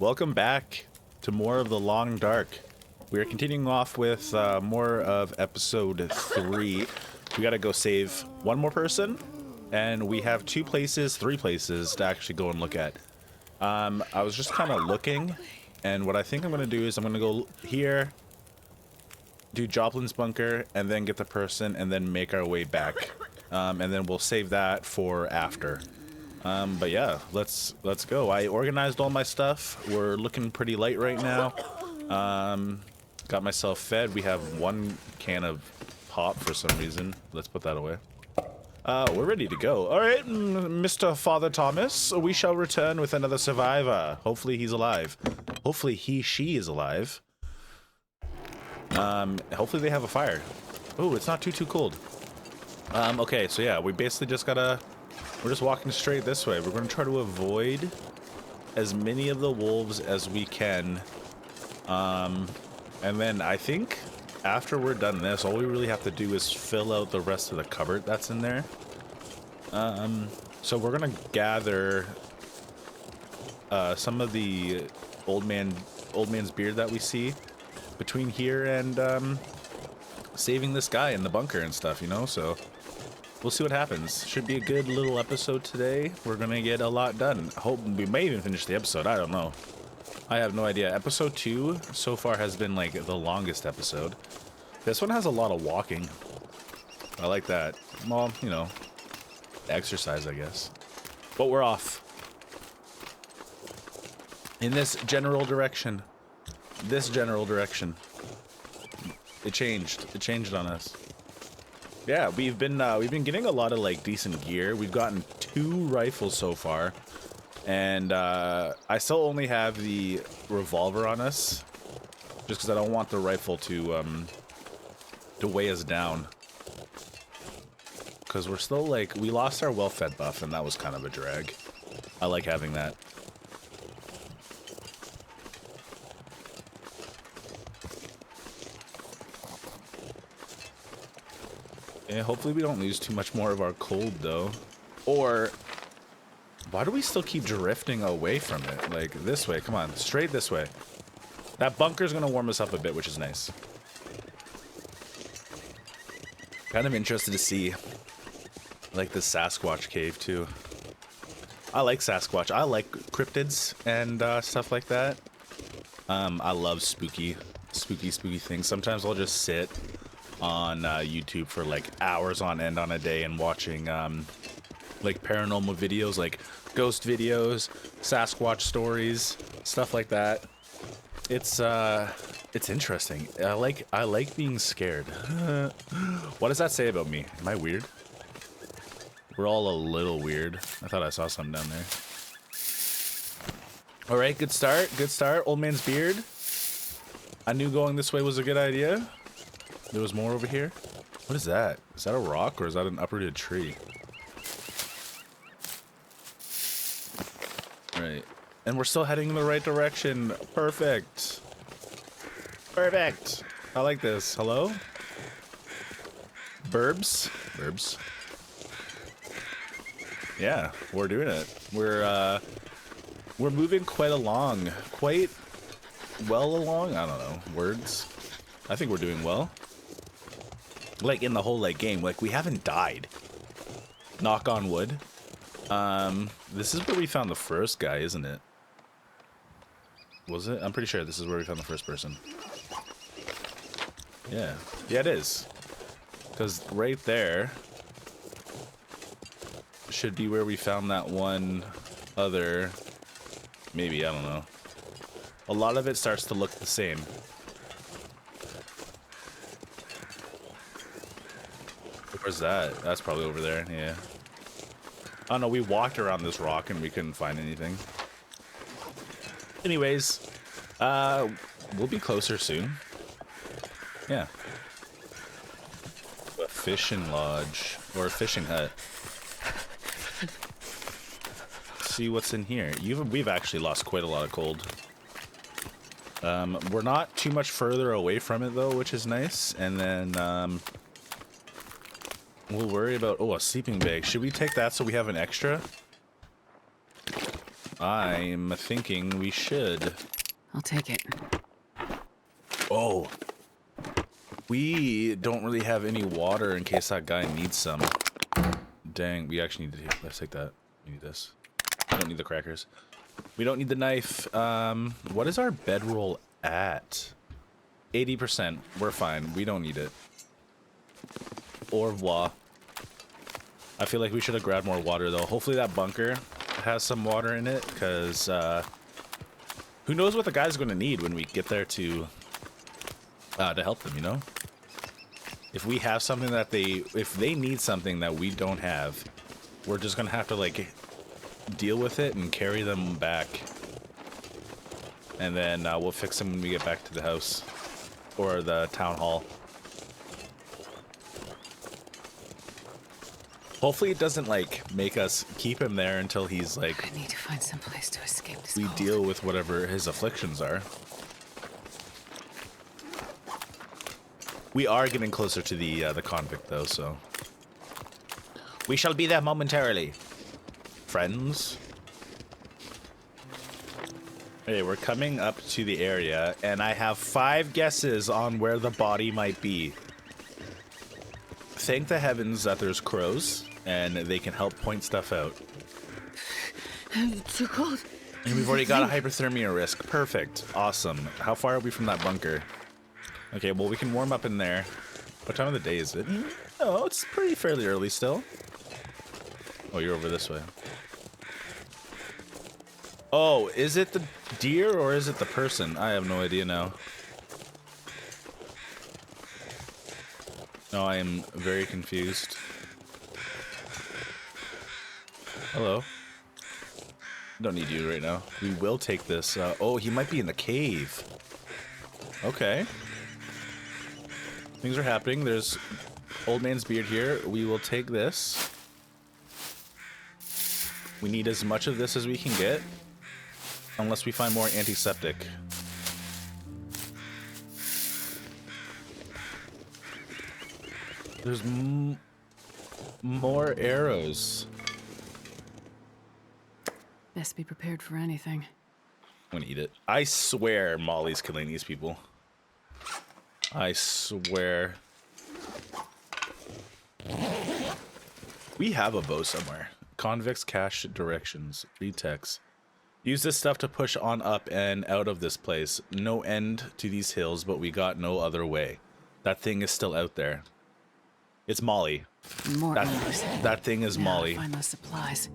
Welcome back to more of the Long Dark. We are continuing off with more of episode 3. We gotta go save one more person, and we have three places to actually go and look at. I was just kind of looking, and what I think I'm gonna do is I'm gonna go here, do Joplin's bunker, and then get the person, and then make our way back. And then we'll save that for after. But yeah, let's go. I organized all my stuff. We're looking pretty light right now. Got myself fed. We have 1 can of pop for some reason. Let's put that away. We're ready to go. All right, Mr. Father Thomas, we shall return with another survivor. Hopefully he's alive. Hopefully she is alive. Hopefully they have a fire. Oh, it's not too cold. Okay, so yeah, we basically just gotta... We're just walking straight this way. We're going to try to avoid as many of the wolves as we can. And then I think after we're done this, all we really have to do is fill out the rest of the cupboard that's in there. So we're going to gather some of the old man's beard that we see between here and saving this guy in the bunker and stuff, you know, so... We'll see what happens. Should be a good little episode today. We're gonna get a lot done. I hope we may even finish the episode. I don't know. I have no idea. Episode 2 so far has been like the longest episode. This one has a lot of walking. I like that. Well, you know, exercise, I guess. But we're off. In this general direction. This general direction. It changed. It changed on us. Yeah, we've been getting a lot of like decent gear. We've gotten 2 rifles so far, and I still only have the revolver on us, just because I don't want the rifle to weigh us down. Because we're still like, we lost our well-fed buff, and that was kind of a drag. I like having that. Yeah, hopefully we don't lose too much more of our cold, though. Or, why do we still keep drifting away from it? Like, this way, come on, straight this way. That bunker's gonna warm us up a bit, which is nice. Kind of interested to see, like, the Sasquatch cave, too. I like Sasquatch. I like cryptids and stuff like that. I love spooky things. Sometimes I'll just sit on YouTube for like hours on end on a day and watching like paranormal videos, like ghost videos, Sasquatch stories, stuff like that. It's interesting. I like being scared. What does that say about me? Am I weird? We're all a little weird. I thought I saw something down there. All right, good start. Good start. Old man's beard. I knew going this way was a good idea. There was more over here. What is that? Is that a rock or is that an uprooted tree? Right. And we're still heading in the right direction. Perfect. Perfect. I like this. Hello? Burbs? Burbs. Yeah, we're doing it. We're moving quite along. Quite well along? I don't know. Words? I think we're doing well. Like in the whole like game, like we haven't died. Knock on wood. This is where we found the first guy, isn't it? Was it? I'm pretty sure this is where we found the first person. Yeah. Yeah, it is. Because right there should be where we found that one other... Maybe, I don't know. A lot of it starts to look the same. Where's that? That's probably over there, yeah. Oh no, we walked around this rock and we couldn't find anything. Anyways, we'll be closer soon. Yeah. A fishing lodge, or a fishing hut. See what's in here. We've actually lost quite a lot of cold. We're not too much further away from it though, which is nice. And then, we'll worry about... Oh, a sleeping bag. Should we take that so we have an extra? I'm thinking we should. I'll take it. Oh. We don't really have any water in case that guy needs some. Dang, we actually need to take, let's take that. We need this. We don't need the crackers. We don't need the knife. What is our bedroll at? 80%. We're fine. We don't need it. Au revoir. I feel like we should have grabbed more water though. Hopefully that bunker has some water in it, because who knows what the guy's going to need when we get there to help them, you know? If we have something that if they need something that we don't have, we're just going to have to like deal with it and carry them back. And then we'll fix them when we get back to the house or the town hall. Hopefully it doesn't like make us keep him there until he's like, I need to find some place to escape this we cold. deal with whatever his afflictions are. We are getting closer to the convict though, so we shall be there momentarily, friends. Okay, we're coming up to the area, and I have 5 guesses on where the body might be. Thank the heavens that there's crows, and they can help point stuff out. It's too cold. And we've already got a hypothermia risk. Perfect. Awesome. How far are we from that bunker? Okay, well, we can warm up in there. What time of the day is it? Oh, it's pretty fairly early still. Oh, you're over this way. Oh, is it the deer or is it the person? I have no idea now. No, I am very confused. Hello. Don't need you right now. We will take this. Oh, he might be in the cave. Okay. Things are happening. There's old man's beard here. We will take this. We need as much of this as we can get. Unless we find more antiseptic. There's more arrows. Best be prepared for anything. I'm gonna eat it. I swear Molly's killing these people. I swear. We have a bow somewhere. Convicts cache directions. Read text. Use this stuff to push on up and out of this place. No end to these hills, but we got no other way. That thing is still out there. It's Molly. More arrows. That thing is Now Molly. to find those supplies.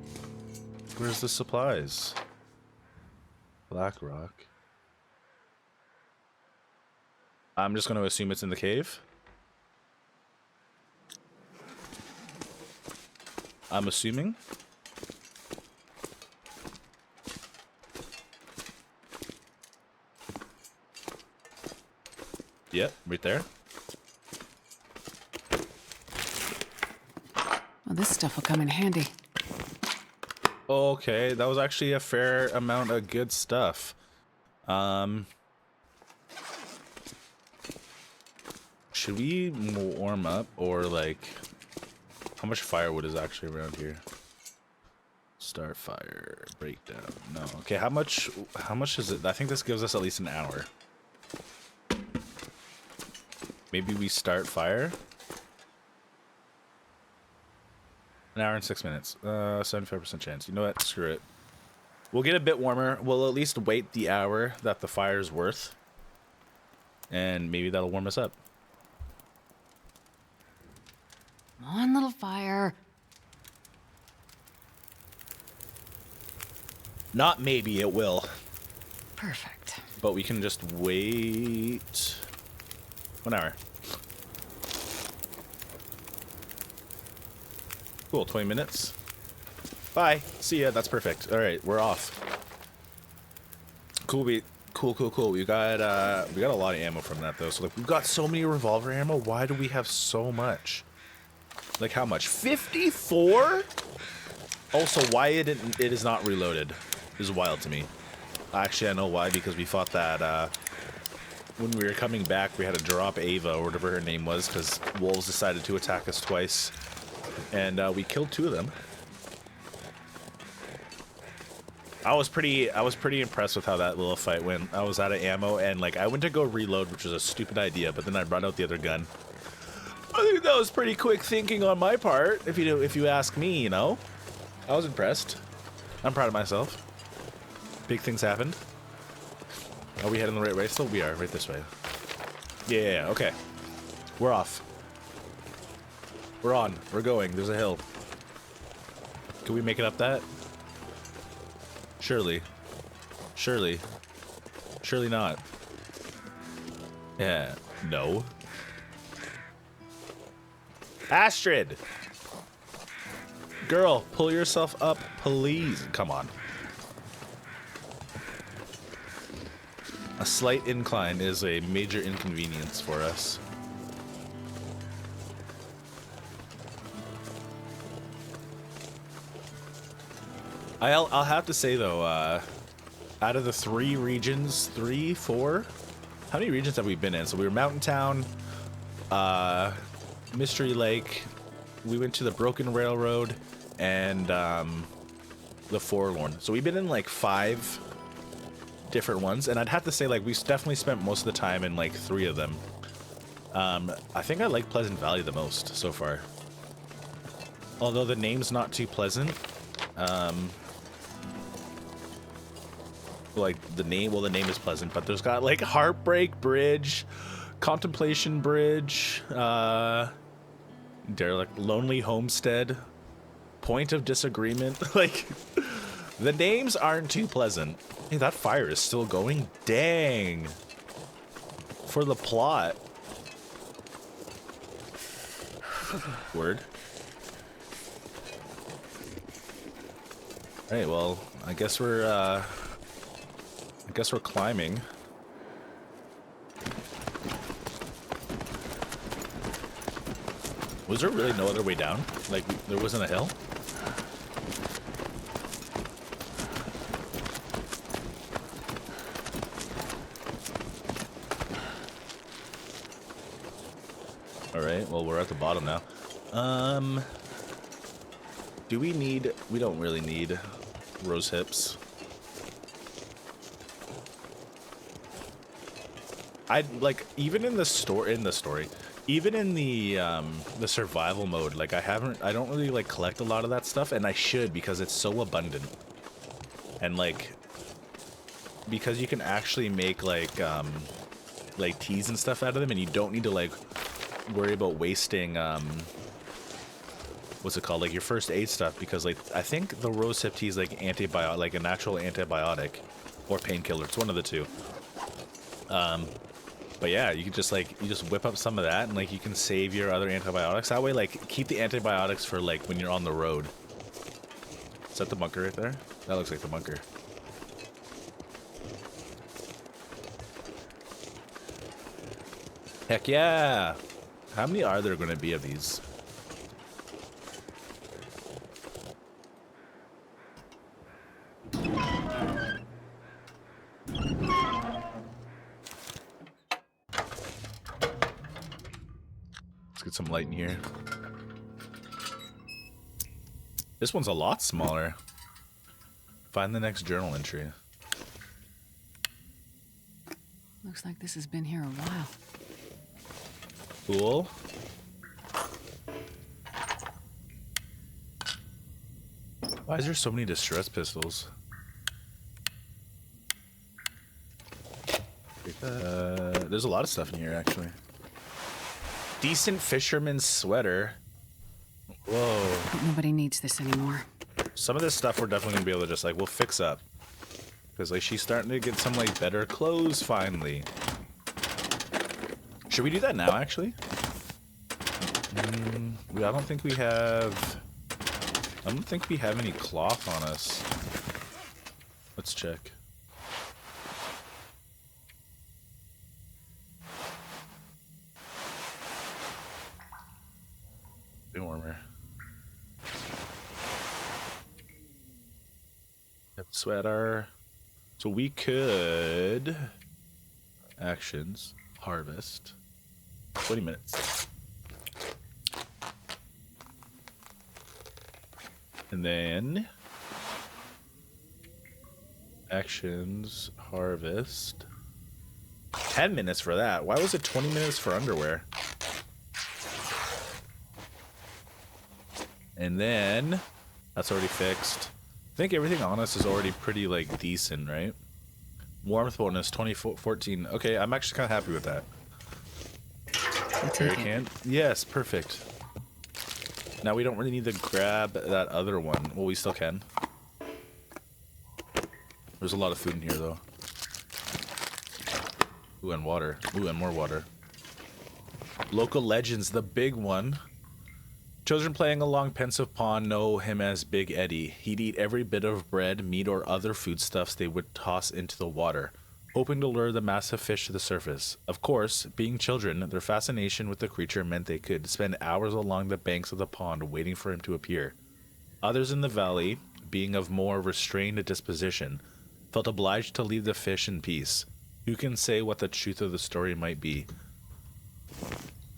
Where's the supplies? Black rock. I'm just going to assume it's in the cave. I'm assuming. Yep, right there. Well, this stuff will come in handy. Okay, that was actually a fair amount of good stuff. Should we warm up or like how much firewood is actually around here? Start fire, breakdown. No. Okay, how much is it? I think this gives us at least an hour. Maybe we start fire. An hour and 6 minutes. 75% chance. You know what? Screw it. We'll get a bit warmer. We'll at least wait the hour that the fire's worth. And maybe that'll warm us up. Come on, little fire. Not maybe, it will. Perfect. But we can just wait 1 hour. Cool, 20 minutes. Bye. See ya. That's perfect. All right, we're off. Cool. Cool. We got a lot of ammo from that though. So like, we've got so many revolver ammo. Why do we have so much? Like how much? 54? Also, why it is not reloaded is wild to me. Actually, I know why, because we fought that when we were coming back. We had to drop Ava or whatever her name was because wolves decided to attack us twice. And we killed 2 of them. I was pretty impressed with how that little fight went. I was out of ammo, and like I went to go reload, which was a stupid idea, but then I brought out the other gun. I think that was pretty quick thinking on my part, if you ask me, you know. I was impressed. I'm proud of myself. Big things happened. Are we heading the right way still? We are, right this way. Yeah, okay. We're off. We're on. We're going. There's a hill. Can we make it up that? Surely. Surely. Surely not. Yeah. No. Astrid! Girl, pull yourself up, please. Come on. A slight incline is a major inconvenience for us. I'll have to say though, out of the 3 regions, 3, 4, how many regions have we been in? So we were Mountain Town, Mystery Lake, we went to the Broken Railroad, and the Forlorn. So we've been in like 5 different ones, and I'd have to say like we definitely spent most of the time in like 3 of them. I think I like Pleasant Valley the most so far. Although the name's not too pleasant. Like the name is pleasant, but there's got like Heartbreak Bridge, Contemplation Bridge, Derelict, Lonely Homestead, Point of Disagreement. Like the names aren't too pleasant. Hey, that fire is still going. Dang. For the plot. Word. Alright, well, I guess we're climbing. Was there really no other way down? Like, there wasn't a hill? Alright, well, we're at the bottom now. Do we need... We don't really need rose hips. I'd like even in the story, even in the survival mode, like I don't really like collect a lot of that stuff, and I should because it's so abundant. And like because you can actually make like teas and stuff out of them, and you don't need to like worry about wasting what's it called, like your first aid stuff, because like I think the rosehip tea is like antibiotic, like a natural antibiotic or painkiller. It's one of the two. But yeah, you can just like, you just whip up some of that, and like you can save your other antibiotics. That way, like, keep the antibiotics for like when you're on the road. Is that the bunker right there? That looks like the bunker. Heck yeah! How many are there going to be of these? Get some light in here. This one's a lot smaller. Find the next journal entry. Looks like this has been here a while. Cool. Why is there so many distress pistols? There's a lot of stuff in here, actually. Decent fisherman's sweater. Whoa. Nobody needs this anymore. Some of this stuff we're definitely gonna be able to just like, we'll fix up. Because like she's starting to get some like better clothes finally. Should we do that now, actually? I don't think we have... I don't think we have any cloth on us. Let's check. Be warmer. Sweater. So we could... Actions. Harvest. 20 minutes. And then... Actions, harvest. 10 minutes for that. Why was it 20 minutes for underwear? And then that's already fixed. I think everything on us is already pretty like decent, right? Warmth bonus 2014. Okay, I'm actually kind of happy with that. Can. Yes, perfect. Now we don't really need to grab that other one. Well, we still can. There's a lot of food in here, though. Ooh, and water. Ooh, and more water. Local legends, the big one. Children playing along Pensive Pond know him as Big Eddie. He'd eat every bit of bread, meat, or other foodstuffs they would toss into the water, hoping to lure the massive fish to the surface. Of course, being children, their fascination with the creature meant they could spend hours along the banks of the pond waiting for him to appear. Others in the valley, being of more restrained disposition, felt obliged to leave the fish in peace. Who can say what the truth of the story might be?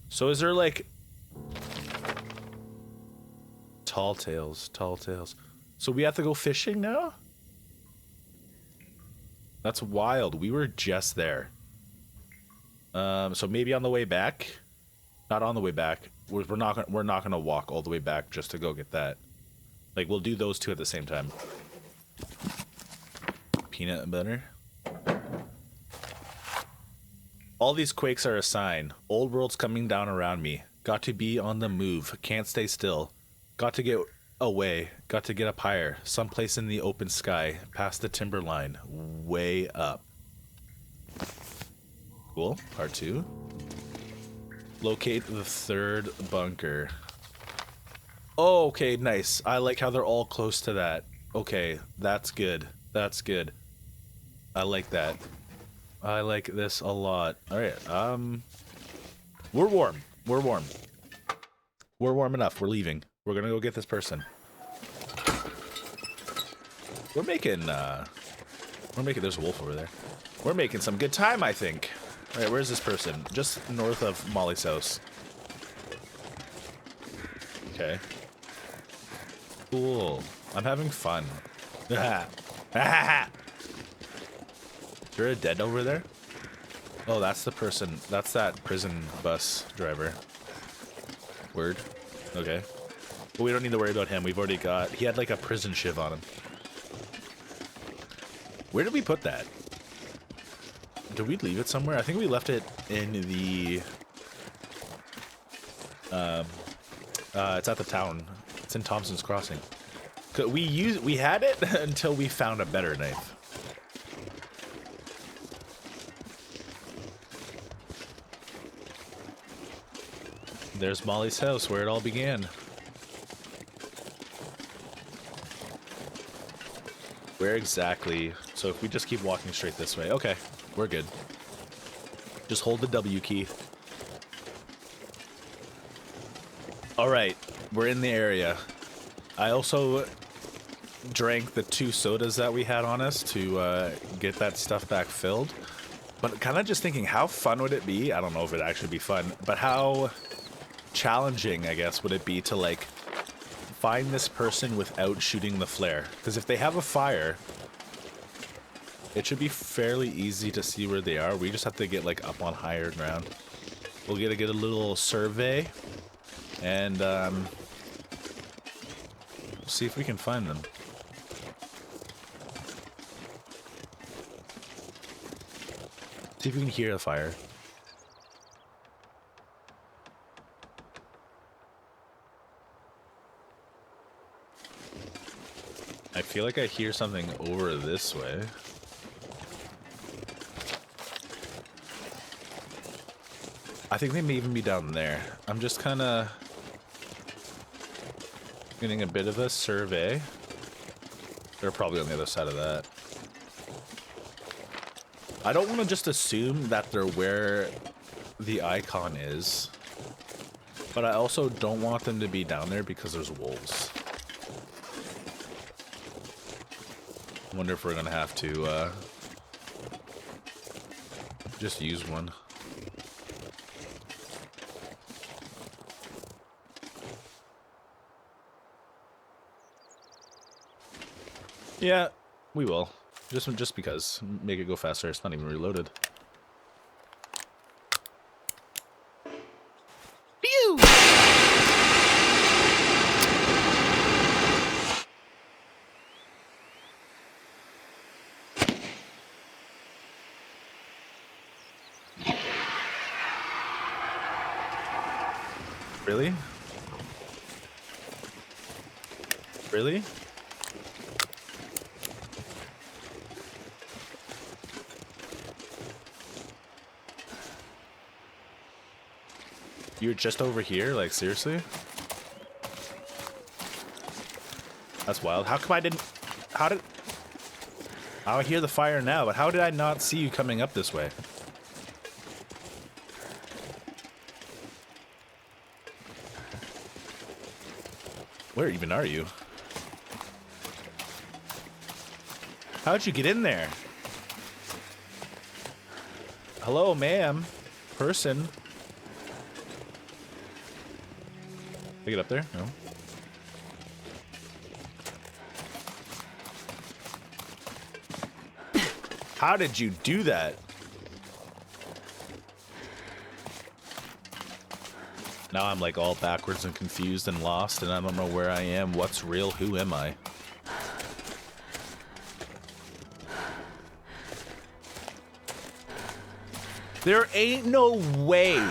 So is there like... Tall tales. So we have to go fishing now? That's wild. We were just there. So maybe on the way back? Not on the way back. We're not gonna walk all the way back just to go get that. Like, we'll do those two at the same time. Peanut butter. All these quakes are a sign. Old world's coming down around me. Got to be on the move. Can't stay still. Got to get away. Got to get up higher. Someplace in the open sky. Past the timberline. Way up. Cool. Part 2. Locate the third bunker. Oh, okay, nice. I like how they're all close to that. Okay, that's good. That's good. I like that. I like this a lot. Alright, we're warm. We're warm. We're warm enough. We're leaving. We're gonna go get this person. We're making, there's a wolf over there. We're making some good time, I think. Alright, where's this person? Just north of Molly's house. Okay. Cool. I'm having fun. Is there a dead over there? Oh, that's the person. That's that prison bus driver. Word. Okay. But we don't need to worry about him. We've already got... He had like a prison shiv on him. Where did we put that? Did we leave it somewhere? I think we left it in the... it's at the town. It's in Thompson's Crossing. We had it until we found a better knife. There's Molly's house, where it all began. Where exactly? So if we just keep walking straight this way. Okay, we're good. Just hold the W key. Alright, we're in the area. I also drank the 2 sodas that we had on us to get that stuff back filled. But kind of just thinking, how fun would it be? I don't know if it'd actually be fun, but how challenging, I guess, would it be to, like, find this person without shooting the flare? Because if they have a fire, it should be fairly easy to see where they are. We just have to get, like, up on higher ground. We'll get a little survey, and see if we can find them. See if we can hear the fire. I feel like I hear something over this way. I think they may even be down there. I'm just kind of getting a bit of a survey. They're probably on the other side of that. I don't want to just assume that they're where the icon is, but I also don't want them to be down there because there's wolves. I wonder if we're gonna have to just use one. Yeah, we will. Just because. Make it go faster. It's not even reloaded. Pew! Really? Really? You're just over here? Like, seriously? That's wild. How come I didn't... How did... I hear the fire now, but how did I not see you coming up this way? Where even are you? How'd you get in there? Hello, ma'am. Person. Can I get up there? No. How did you do that? Now I'm like all backwards and confused and lost, and I don't know where I am. What's real? Who am I? There ain't no way.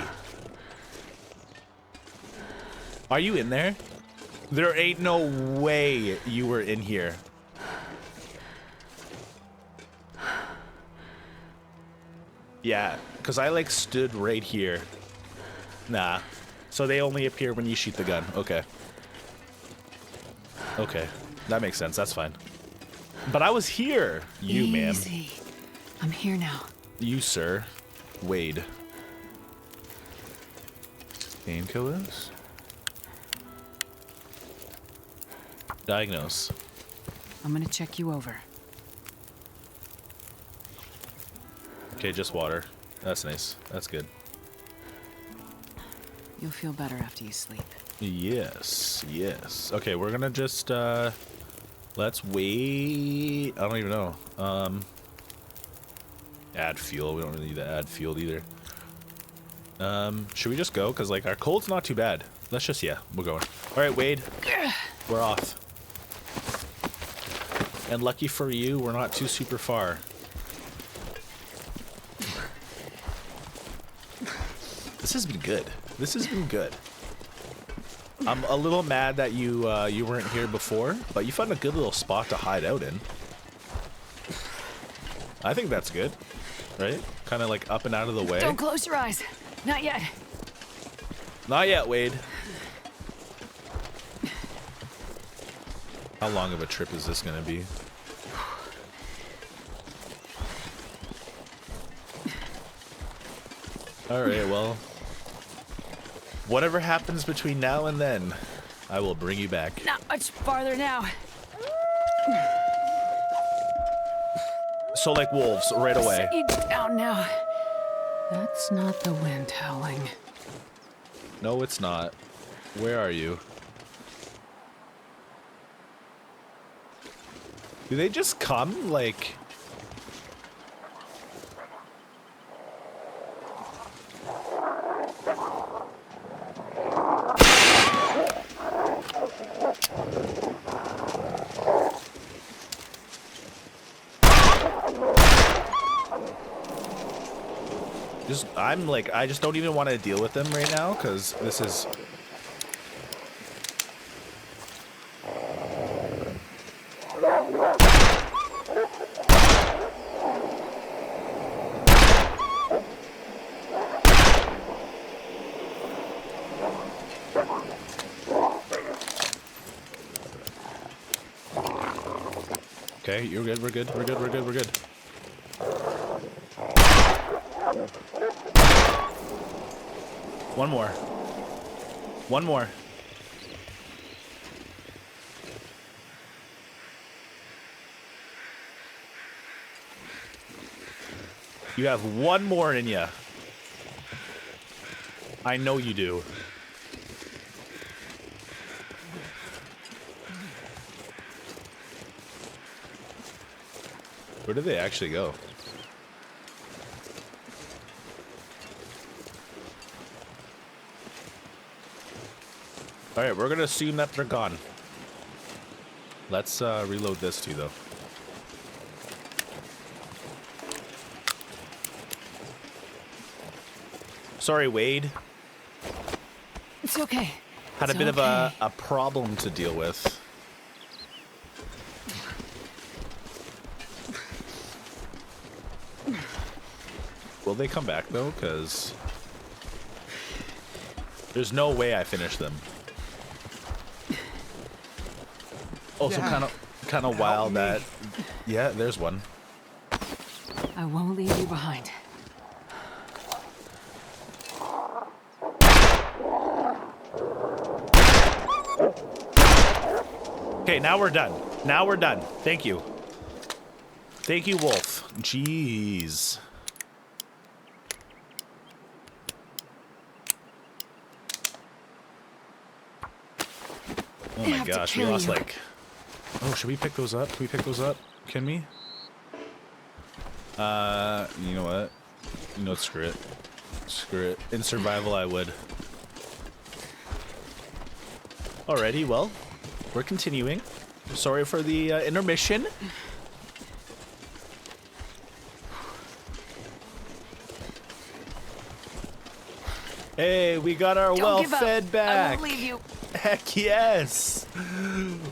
Are you in there? There ain't no way you were in here. Yeah, because I like stood right here. Nah. So they only appear when you shoot the gun. Okay. Okay. That makes sense. That's fine. But I was here. You, ma'am. Easy. I'm here now. You, sir. Wade. Painkillers? Diagnose. I'm gonna check you over. Okay, just water. That's nice. That's good. You'll feel better after you sleep. Yes, yes. Okay, we're gonna just, let's wait. I don't even know. Add fuel. We don't really need to add fuel either. Should we just go? Because, like, our cold's not too bad. Let's just, yeah, we're going. All right, Wade. We're off. And lucky for you, we're not too super far. This has been good. This has been good. I'm a little mad that you you weren't here before, but you found a good little spot to hide out in. I think that's good, right? Kind of like up and out of the way. Don't close your eyes. Not yet. Not yet, Wade. How long of a trip is this gonna be? Alright, well. Whatever happens between now and then, I will bring you back. Not much farther now. So like wolves, right away. Sit you down now. That's not the wind howling. No, it's not. Where are you? Do they just come, like... I'm like, I just don't even want to deal with them right now, because this is... Okay, you're good, we're good, we're good, we're good, we're good. One more. One more. You have one more in ya. I know you do. Where did they actually go? Alright, we're gonna assume that they're gone. Let's reload this too, though. Sorry, Wade. It's okay. Had a It's bit of okay. a problem to deal with. Will they come back though? Because there's no way I finish them. Also, kind of wild that. Yeah, there's one. I won't leave you behind. Okay, now we're done. Now we're done. Thank you. Thank you, Wolf. Jeez. Oh my gosh, we lost like... Oh, should we pick those up? Can we pick those up? Can we? You know what? You know what? Screw it. Screw it. In survival, I would. Alrighty, well, we're continuing. Sorry for the intermission. Hey, we got our well-fed back. I won't leave you. Heck yes!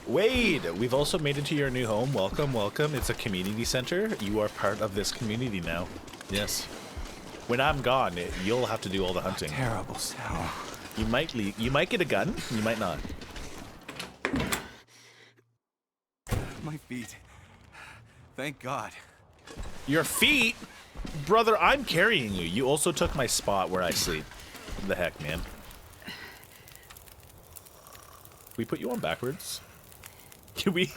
Wade, we've also made it to your new home. Welcome, welcome. It's a community center. You are part of this community now. Yes. When I'm gone, you'll have to do all the hunting. Terrible sound. You might leave. You might get a gun. You might not. My feet. Thank God. Your feet? Brother, I'm carrying you. You also took my spot where I sleep. The heck, man. We put you on backwards? Can we?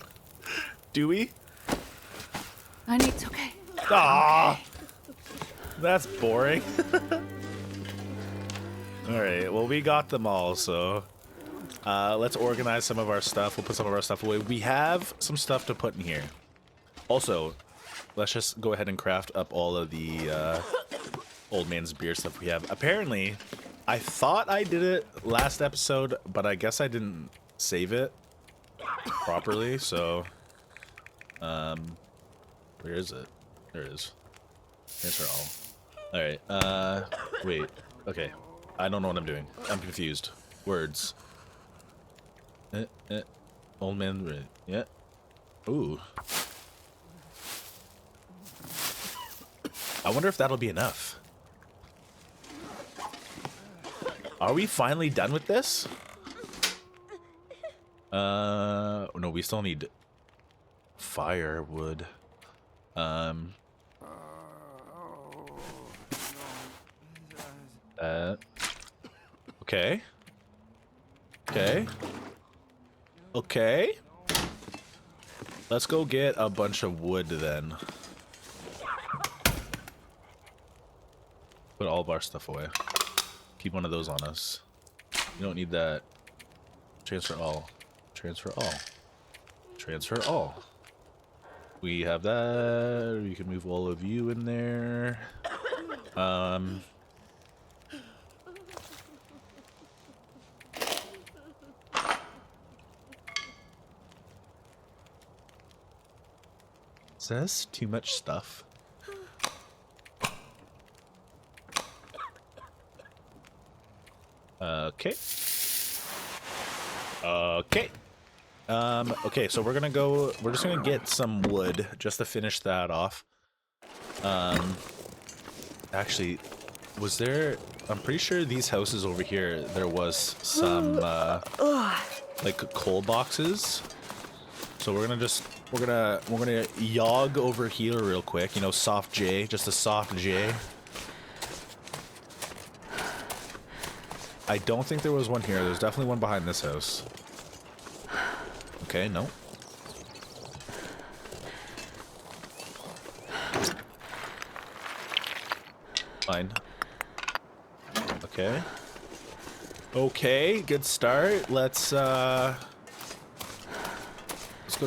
Do we? It's okay. Ah, that's boring. All right, well, we got them all, so let's organize some of our stuff. We'll put some of our stuff away. We have some stuff to put in here. Also, let's just go ahead and craft up all of the old man's beer stuff we have. Apparently, I thought I did it last episode, but I guess I didn't save it properly, so where is it? There it is. Here's all. Alright, wait. Okay. I don't know what I'm doing. I'm confused. Words. Old man, yeah. Ooh. I wonder if that'll be enough. Are we finally done with this? No, we still need firewood. Okay. Okay. Okay. Let's go get a bunch of wood then. Put all of our stuff away. Keep one of those on us. You don't need that. Transfer all. Transfer all. Transfer all. We have that. We can move all of you in there. Is this too much stuff? Okay. Okay. Okay, so we're just gonna get some wood just to finish that off. Actually, was there, I'm pretty sure these houses over here, there was some, like coal boxes. So we're gonna yog over here real quick, you know, soft J, just a soft J. I don't think there was one here. There's definitely one behind this house. Okay, no. Fine. Okay. Okay, good start. Let's go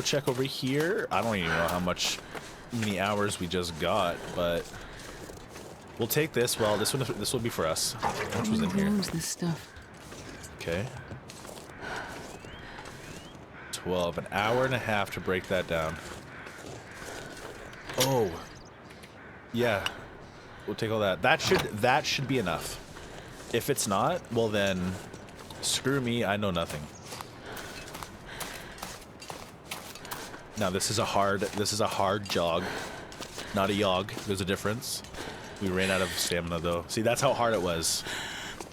check over here. I don't even know how much many hours we just got, but we'll take this. Well, this will be for us. How much was in Who here? owns this stuff? Okay. 12, an hour and a half to break that down. Oh. Yeah. We'll take all that. That should be enough. If it's not, well then screw me, I know nothing. Now this is a hard jog. Not a yog. There's a difference. We ran out of stamina though. See, that's how hard it was.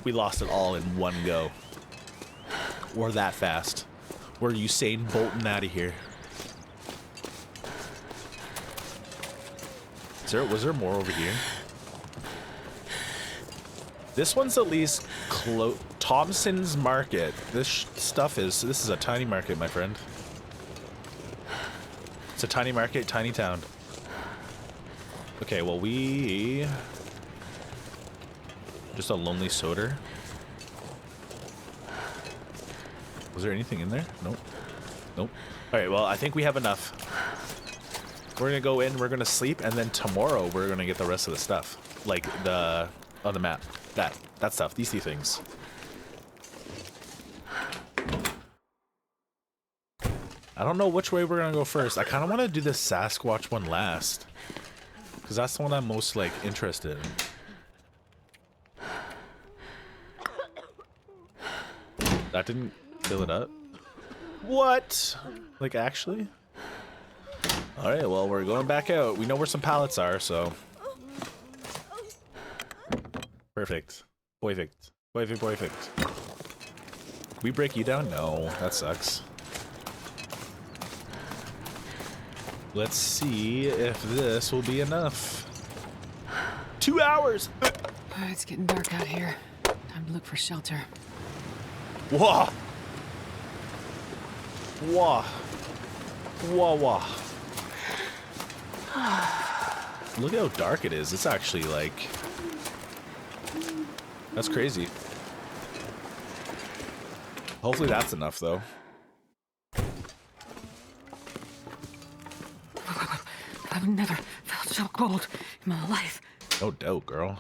We lost it all in one go. We're that fast. We're Usain Bolting out of here. Was there more over here? This one's at least Thompson's Market. This is a tiny market, my friend. It's a tiny market, tiny town. Okay, well just a lonely soda. Was there anything in there? Nope. Nope. Alright, well, I think we have enough. We're gonna go in, we're gonna sleep, and then tomorrow we're gonna get the rest of the stuff. Like on the map. That stuff. These two things. I don't know which way we're gonna go first. I kind of want to do the Sasquatch one last. Because that's the one I'm most, like, interested in. That didn't fill it up? What? Like, actually? Alright, well, we're going back out. We know where some pallets are, so... Perfect. Perfect. Perfect, perfect. Can we break you down? No, that sucks. Let's see if this will be enough. 2 hours! It's getting dark out here. Time to look for shelter. Whoa! Whoa! Whoa, whoa. Look how dark it is. It's actually like... That's crazy. Hopefully that's enough, though. I've never felt so cold in my life. No doubt, girl.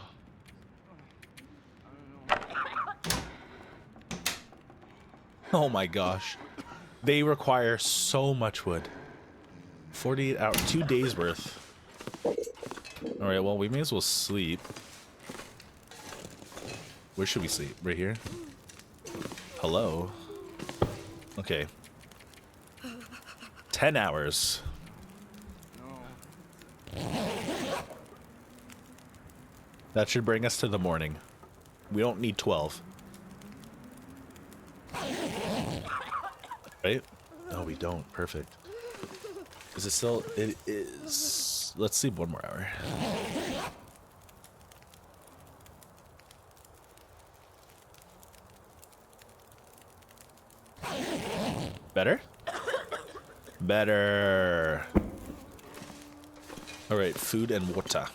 Oh my gosh. They require so much wood. 48 hours, 2 days worth. Alright, well, we may as well sleep. Where should we sleep? Right here? Hello? Okay. 10 hours. That should bring us to the morning. We don't need 12. Right? No, we don't. Perfect. Is it still? It is. Let's sleep 1 more hour. Better? Better. All right, food and water.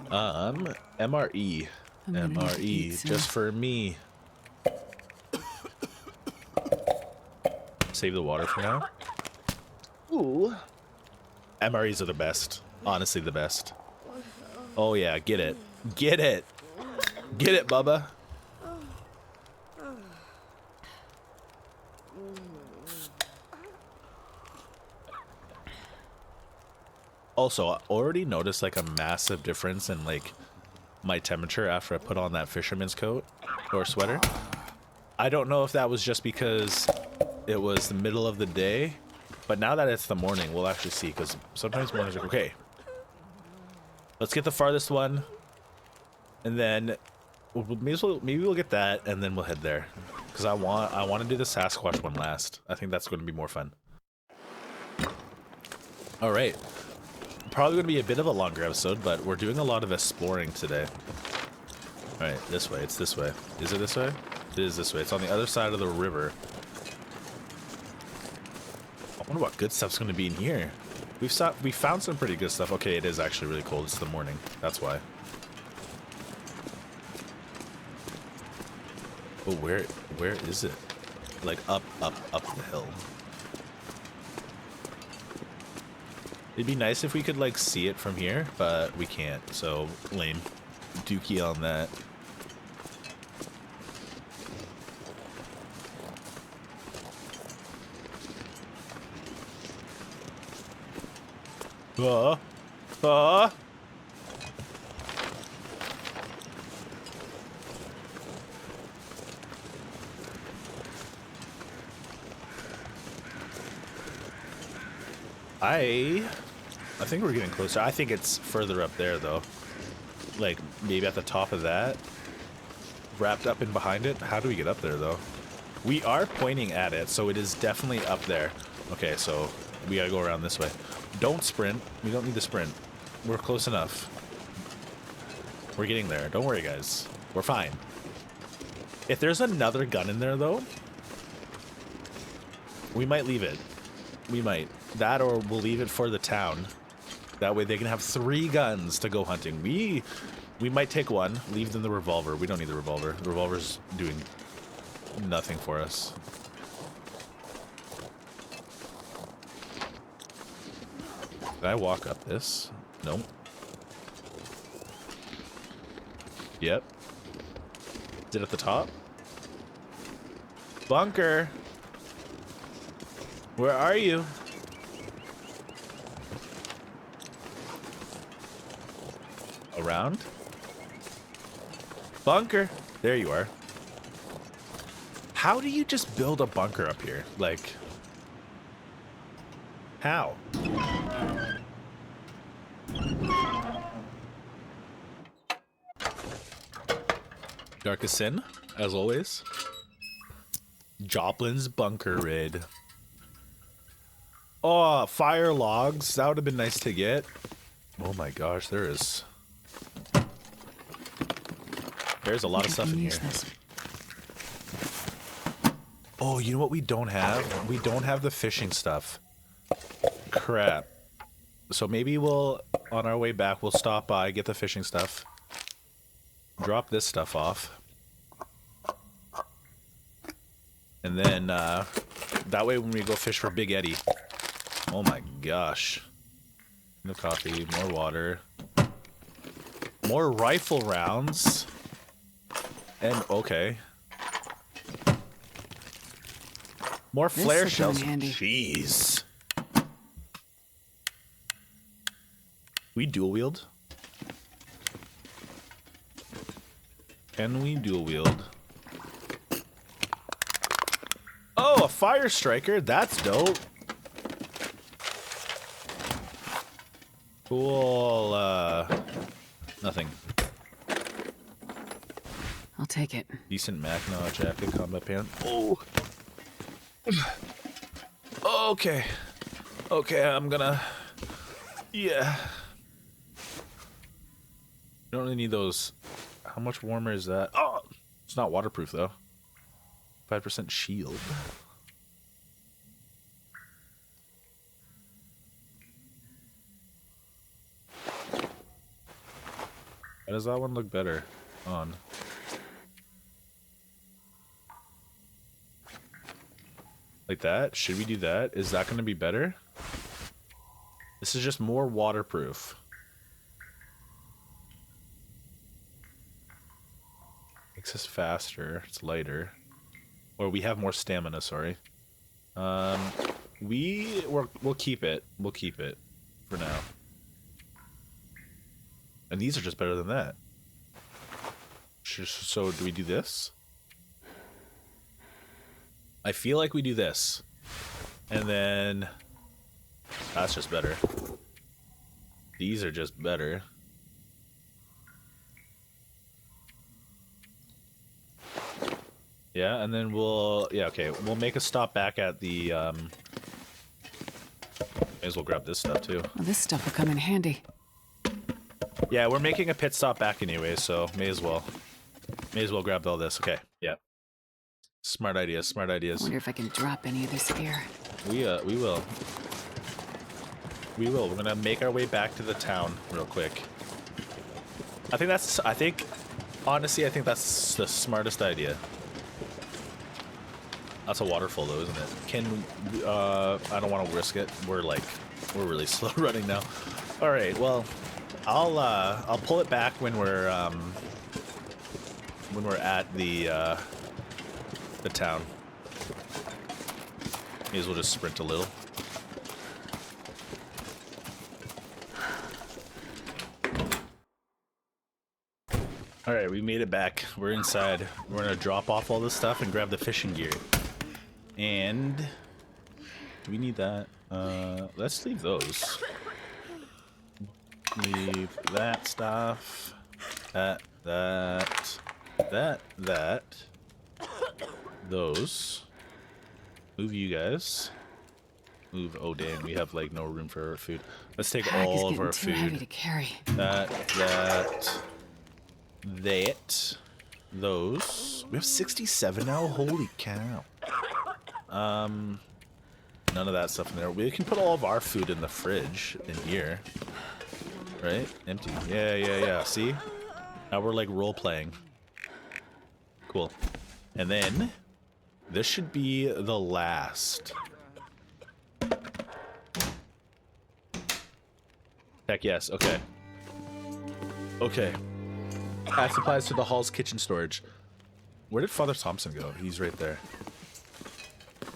MRE. MRE, just for me. Save the water for now. Ooh. MREs are the best. Honestly, the best. Oh yeah, get it. Get it. Get it, Bubba. Also, I already noticed like a massive difference in like my temperature after I put on that fisherman's coat or sweater. I don't know if that was just because it was the middle of the day, but now that it's the morning, we'll actually see, because sometimes mornings are okay. Let's get the farthest one, and then maybe we'll get that, and then we'll head there, because I want to do the Sasquatch one last. I think that's going to be more fun. All right. Probably going to be a bit of a longer episode, but we're doing a lot of exploring today. Alright, this way. It's this way. Is it this way? It is this way. It's on the other side of the river. I wonder what good stuff's going to be in here. We found some pretty good stuff. Okay, it is actually really cold. It's the morning. That's why. Oh, where is it? Like up the hill. It'd be nice if we could like see it from here, but we can't. So lame. Dookie on that. Uh. I think we're getting closer. I think it's further up there though. Like maybe at the top of that. Wrapped up in behind it. How do we get up there though? We are pointing at it, so it is definitely up there. Okay, so we gotta go around this way. Don't sprint. We don't need to sprint. We're close enough. We're getting there. Don't worry, guys. We're fine. If there's another gun in there, though, we might leave it. We might. That or we'll leave it for the town. That way they can have 3 guns to go hunting. We might take one, leave them the revolver. We don't need the revolver. The revolver's doing nothing for us. Did I walk up this? Nope. Yep. Is it at the top? Bunker! Where are you? Around? Bunker! There you are. How do you just build a bunker up here? Like... how? Darkest Sin, as always. Joplin's bunker raid. Oh, fire logs. That would have been nice to get. Oh my gosh, there's a lot of stuff in here. Oh, you know what we don't have? We don't have the fishing stuff. Crap. So maybe we'll, on our way back, we'll stop by, get the fishing stuff. Drop this stuff off. And then, that way when we go fish for Big Eddie. Oh my gosh. No coffee, more water. More rifle rounds. And, okay. More flare shells. Jeez. We dual wield? Can we dual wield? Oh, a fire striker. That's dope. Cool. Nothing. I'll take it. Decent Mackinac jacket, combat pants. Oh. Okay. Okay, I'm gonna... yeah. You don't really need those. How much warmer is that? Oh, it's not waterproof though. 5% shield. How does that one look better on? Like that? Should we do that? Is that going to be better? This is just more waterproof. Makes us faster. It's lighter. Or we have more stamina, sorry. We'll keep it. We'll keep it for now. And these are just better than that. So do we do this? I feel like we do this. And then... that's just better. These are just better. Yeah, and then we'll... yeah, okay. We'll make a stop back at the... may as well grab this stuff, too. Well, this stuff will come in handy. Yeah, we're making a pit stop back anyway, so may as well. May as well grab all this. Okay, yeah. Smart ideas, smart ideas. I wonder if I can drop any of this here. We will. We will. We're gonna make our way back to the town real quick. Honestly, I think that's the smartest idea. That's a waterfall though, isn't it? Can we, I don't want to risk it. We're like We're really slow running now. All right, well, I'll pull it back when we're at the town. May as well just sprint a little. All right, we made it back. We're inside. We're gonna drop off all this stuff and grab the fishing gear. And do we need that? Let's leave those. Leave that stuff. That. Those. Move you guys. Move. Oh dang, we have like no room for our food. Let's take all of our food. Heavy to carry. That. Those. We have 67 now. Holy cow. None of that stuff in there. We can put all of our food in the fridge in here. Right? Empty. Yeah. See? Now we're like role playing. Cool. And then this should be the last. Heck yes. Okay. Okay. Add supplies to the hall's kitchen storage. Where did Father Thompson go? He's right there.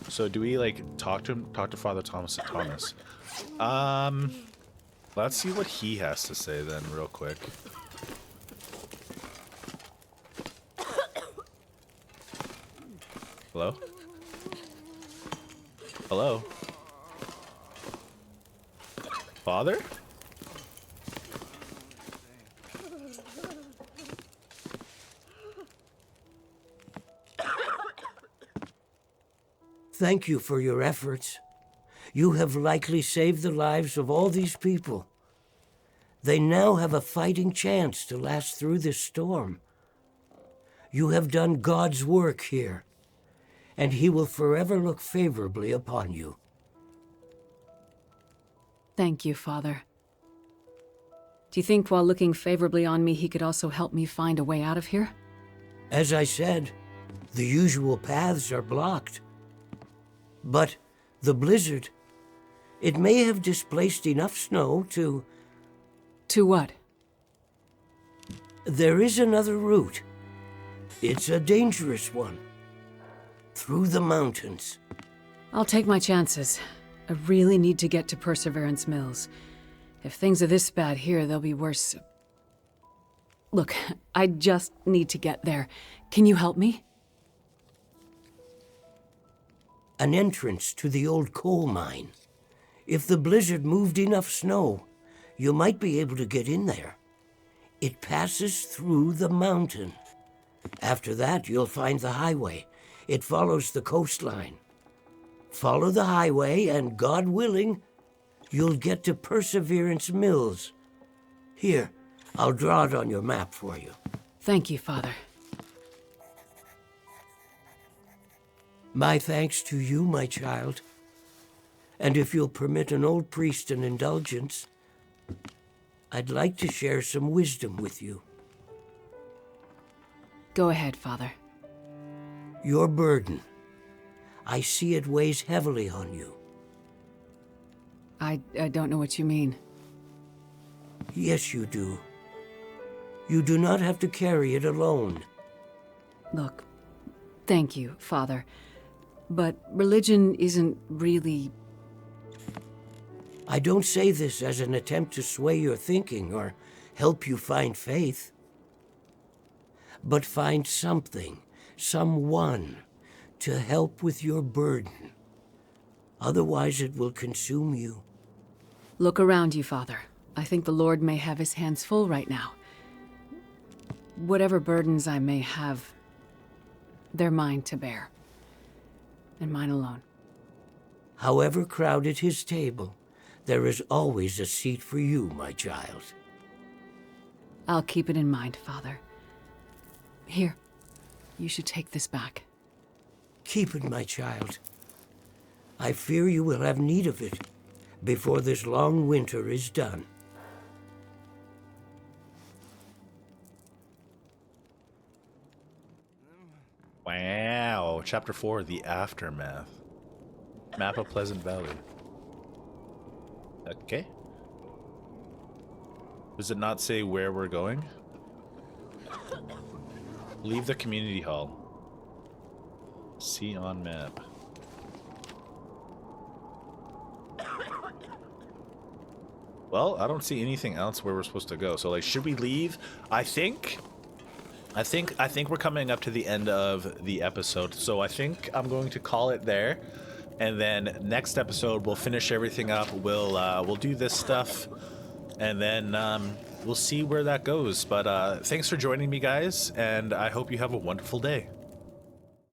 So do we like talk to him? Talk to Father Thomas. Let's see what he has to say then, real quick. Hello? Hello? Father? Thank you for your efforts. You have likely saved the lives of all these people. They now have a fighting chance to last through this storm. You have done God's work here, and He will forever look favorably upon you. Thank you, Father. Do you think while looking favorably on me, He could also help me find a way out of here? As I said, the usual paths are blocked. But the blizzard, it may have displaced enough snow to... To what? There is another route. It's a dangerous one. Through the mountains. I'll take my chances. I really need to get to Perseverance Mills. If things are this bad here, they'll be worse. Look, I just need to get there. Can you help me? An entrance to the old coal mine. If the blizzard moved enough snow, you might be able to get in there. It passes through the mountain. After that, you'll find the highway. It follows the coastline. Follow the highway, and God willing, you'll get to Perseverance Mills. Here, I'll draw it on your map for you. Thank you, Father. My thanks to you, my child. And if you'll permit an old priest an indulgence, I'd like to share some wisdom with you. Go ahead, Father. Your burden. I see it weighs heavily on you. I don't know what you mean. Yes, you do. You do not have to carry it alone. Look, thank you, Father. But religion isn't really... I don't say this as an attempt to sway your thinking or help you find faith. But find something, someone, to help with your burden. Otherwise it will consume you. Look around you, Father. I think the Lord may have His hands full right now. Whatever burdens I may have, they're mine to bear. And mine alone. However crowded his table, there is always a seat for you, my child. I'll keep it in mind, Father. Here, you should take this back. Keep it, my child. I fear you will have need of it before this long winter is done. Wow. Chapter 4, The Aftermath. Map of Pleasant Valley. Okay. Does it not say where we're going? Leave the community hall. See on map. Well, I don't see anything else where we're supposed to go. So, like, should we leave? I think we're coming up to the end of the episode. So I think I'm going to call it there. And then next episode we'll finish everything up. We'll do this stuff, and then we'll see where that goes. But thanks for joining me, guys, and I hope you have a wonderful day.